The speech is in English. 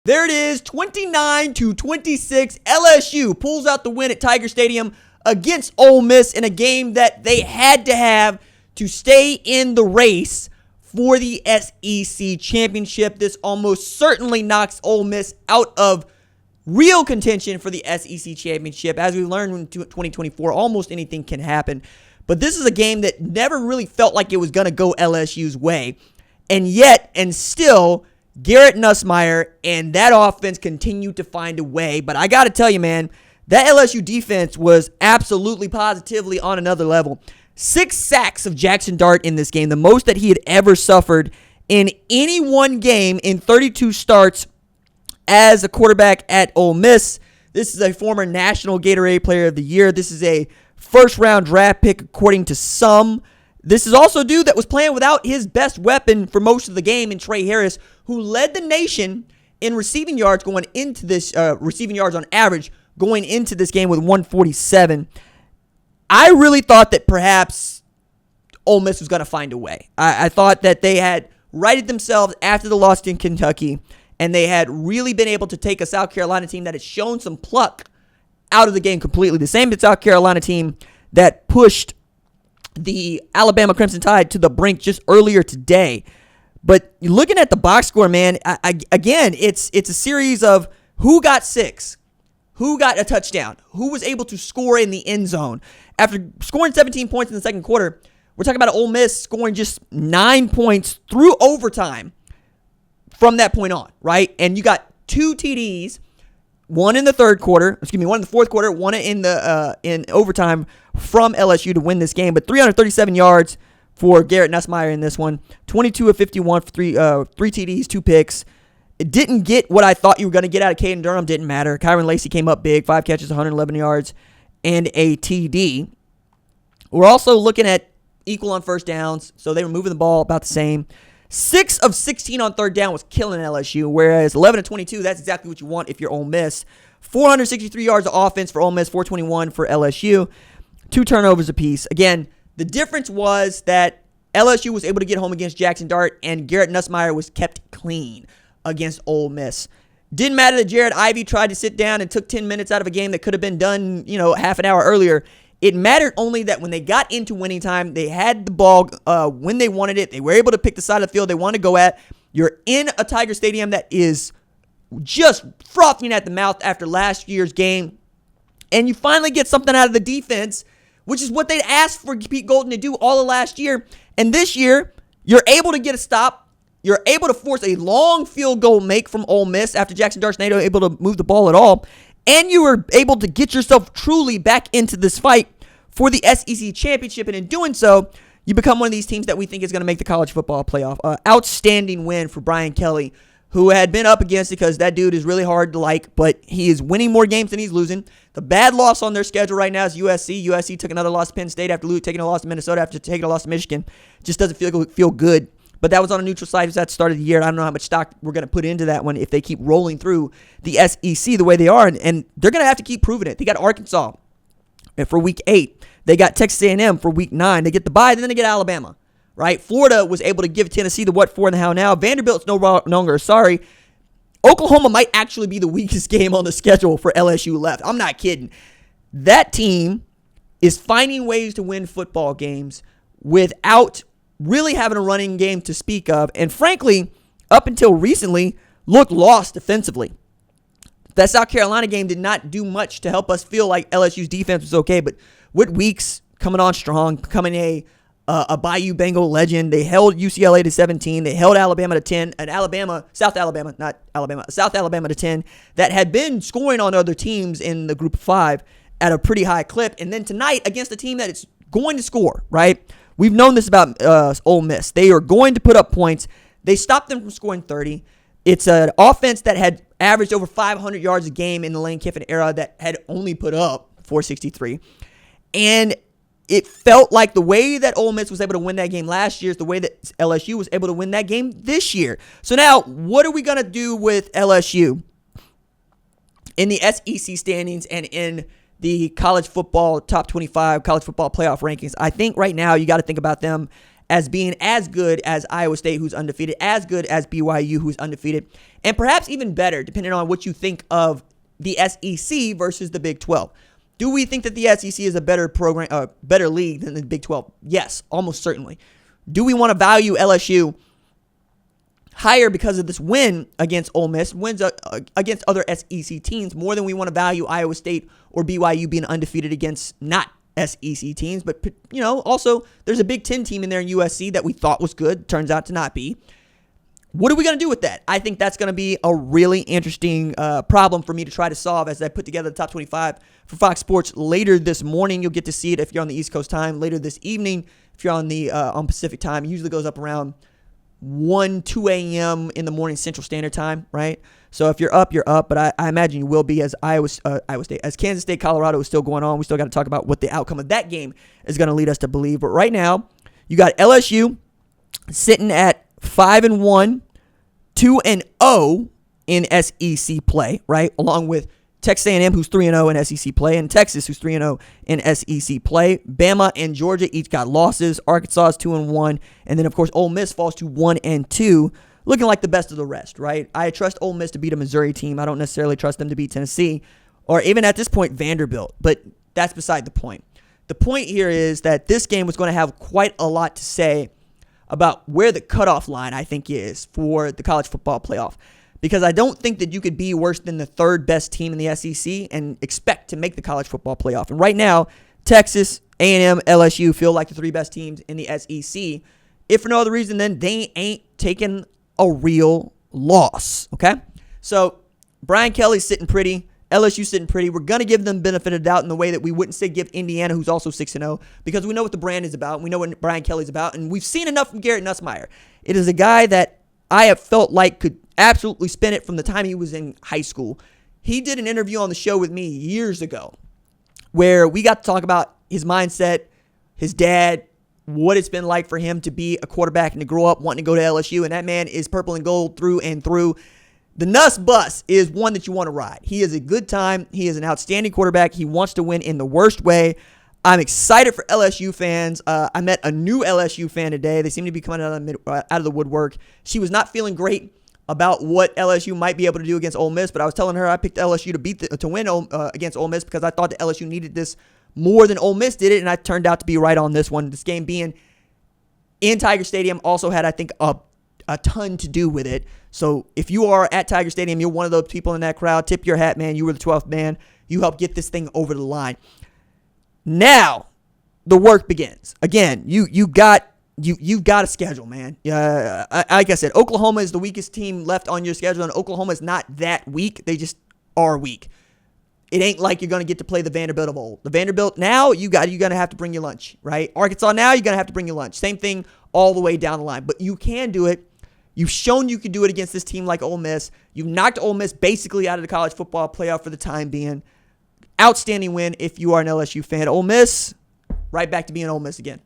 There it is, 29-26. LSU pulls out the win at Tiger Stadium against Ole Miss in a game that they had to have to stay in the race for the SEC championship. This almost certainly knocks Ole Miss out of real contention for the SEC championship. As we learned in 2024, almost anything can happen. But this is a game that never really felt like it was going to go LSU's way. And yet, and still, Garrett Nussmeier and that offense continued to find a way. But I got to tell you, man, that LSU defense was absolutely positively on another level. 6 sacks of Jackson Dart in this game, the most that he had ever suffered in any one game in 32 starts as a quarterback at Ole Miss. This is a former National Gatorade Player of the Year. This is a first-round draft pick, according to some. This is also a dude that was playing without his best weapon for most of the game in Trey Harris, who led the nation in receiving yards going into this, receiving yards on average going into this game with 147. I really thought that perhaps Ole Miss was going to find a way. I thought that they had righted themselves after the loss in Kentucky, and they had really been able to take a South Carolina team that had shown some pluck out of the game completely. The same South Carolina team that pushed the Alabama Crimson Tide to the brink just earlier today. But looking at the box score, man, again, it's a series of who got 6, who got a touchdown, who was able to score in the end zone. After scoring 17 points in the second quarter, we're talking about Ole Miss scoring just 9 points through overtime from that point on, right? And you got 2 TDs, one in the fourth quarter, one in overtime from LSU to win this game. But 337 yards for Garrett Nussmeier in this one. 22 of 51 for 3 TDs, 2 picks. It didn't get what I thought you were going to get out of Caden Durham. Didn't matter. Kyron Lacey came up big. 5 catches, 111 yards, and a TD. We're also looking at equal on first downs, so they were moving the ball about the same. 6 of 16 on third down was killing LSU, whereas 11 of 22, that's exactly what you want if you're Ole Miss. 463 yards of offense for Ole Miss, 421 for LSU. 2 turnovers apiece. Again, the difference was that LSU was able to get home against Jackson Dart, and Garrett Nussmeier was kept clean against Ole Miss. Didn't matter that Jared Ivey tried to sit down and took 10 minutes out of a game that could have been done, half an hour earlier. It mattered only that when they got into winning time, they had the ball when they wanted it. They were able to pick the side of the field they wanted to go at. You're in a Tiger Stadium that is just frothing at the mouth after last year's game, and you finally get something out of the defense, which is what they'd asked for Pete Golden to do all of last year. And this year, you're able to get a stop. You're able to force a long field goal make from Ole Miss after Jackson Dart's not able to move the ball at all. And you were able to get yourself truly back into this fight for the SEC championship. And in doing so, you become one of these teams that we think is going to make the college football playoff. Outstanding win for Brian Kelly, who had been up against it because that dude is really hard to like, but he is winning more games than he's losing. The bad loss on their schedule right now is USC. USC took another loss to Penn State after taking a loss to Minnesota, after taking a loss to Michigan. Just doesn't feel good. But that was on a neutral site at the start of the year. I don't know how much stock we're going to put into that one if they keep rolling through the SEC the way they are. And they're going to have to keep proving it. They got Arkansas for week 8. They got Texas A&M for week 9. They get the bye, then they get Alabama, right? Florida was able to give Tennessee the what for and the how now. Vanderbilt's no longer sorry. Oklahoma might actually be the weakest game on the schedule for LSU left. I'm not kidding. That team is finding ways to win football games without really having a running game to speak of, and frankly, up until recently, looked lost defensively. That South Carolina game did not do much to help us feel like LSU's defense was okay, but with Weeks coming on strong, becoming a Bayou Bengal legend, they held UCLA to 17, they held Alabama to 10, and South Alabama to 10, that had been scoring on other teams in the group of 5 at a pretty high clip, and then tonight against a team that it's going to score, right? We've known this about Ole Miss. They are going to put up points. They stopped them from scoring 30. It's an offense that had averaged over 500 yards a game in the Lane Kiffin era that had only put up 463. And it felt like the way that Ole Miss was able to win that game last year is the way that LSU was able to win that game this year. So now, what are we going to do with LSU in the SEC standings and in the college football top 25 college football playoff rankings? I think right now you got to think about them as being as good as Iowa State, who's undefeated, as good as BYU, who's undefeated, and perhaps even better, depending on what you think of the SEC versus the Big 12. Do we think that the SEC is a better program, better league than the Big 12? Yes, almost certainly. Do we want to value LSU higher because of this win against Ole Miss, wins against other SEC teams, more than we want to value Iowa State or BYU being undefeated against not SEC teams? But, also there's a Big 10 team in there in USC that we thought was good, turns out to not be. What are we going to do with that? I think that's going to be a really interesting problem for me to try to solve as I put together the top 25 for Fox Sports later this morning. You'll get to see it if you're on the East Coast time. Later this evening, if you're on Pacific time, it usually goes up around 2 a.m. in the morning Central Standard Time, right? So if you're up, you're up. But I imagine you will be as Iowa State, as Kansas State, Colorado is still going on. We still got to talk about what the outcome of that game is going to lead us to believe. But right now, you got LSU sitting at 5-1, 2-0 in SEC play, right? Along with Texas A&M, who's 3-0 in SEC play, and Texas, who's 3-0 in SEC play. Bama and Georgia each got losses. Arkansas is 2-1, and then of course Ole Miss falls to 1-2, looking like the best of the rest, right? I trust Ole Miss to beat a Missouri team. I don't necessarily trust them to beat Tennessee, or even at this point Vanderbilt. But that's beside the point. The point here is that this game was going to have quite a lot to say about where the cutoff line, I think, is for the college football playoff. Because I don't think that you could be worse than the third best team in the SEC and expect to make the college football playoff. And right now, Texas, A&M, LSU feel like the three best teams in the SEC. If for no other reason, then they ain't taking a real loss, okay? So Brian Kelly's sitting pretty. LSU sitting pretty. We're going to give them benefit of doubt in the way that we wouldn't say give Indiana, who's also 6-0, because we know what the brand is about. We know what Brian Kelly's about, and we've seen enough from Garrett Nussmeier. It is a guy that I have felt like could absolutely spin it from the time he was in high school. He did an interview on the show with me years ago where we got to talk about his mindset, his dad, what it's been like for him to be a quarterback and to grow up wanting to go to LSU, and that man is purple and gold through and through. The Nuss bus is one that you want to ride. He is a good time. He is an outstanding quarterback. He wants to win in the worst way. I'm excited for LSU fans. I met a new LSU fan today. They seem to be coming out of the woodwork. She was not feeling great about what LSU might be able to do against Ole Miss, but I was telling her I picked LSU to win against Ole Miss because I thought that LSU needed this more than Ole Miss did it, and I turned out to be right on this one. This game being in Tiger Stadium also had, I think, a ton to do with it. So if you are at Tiger Stadium, you're one of those people in that crowd, tip your hat, man. You were the 12th man. You helped get this thing over the line. Now the work begins. Again, you've got a schedule, man. Like I said, Oklahoma is the weakest team left on your schedule, and Oklahoma is not that weak. They just are weak. It ain't like you're going to get to play the Vanderbilt of old. The Vanderbilt now, you're going to have to bring your lunch, right? Arkansas now, you're going to have to bring your lunch. Same thing all the way down the line. But you can do it. You've shown you can do it against this team like Ole Miss. You've knocked Ole Miss basically out of the college football playoff for the time being. Outstanding win if you are an LSU fan. Ole Miss, right back to being Ole Miss again.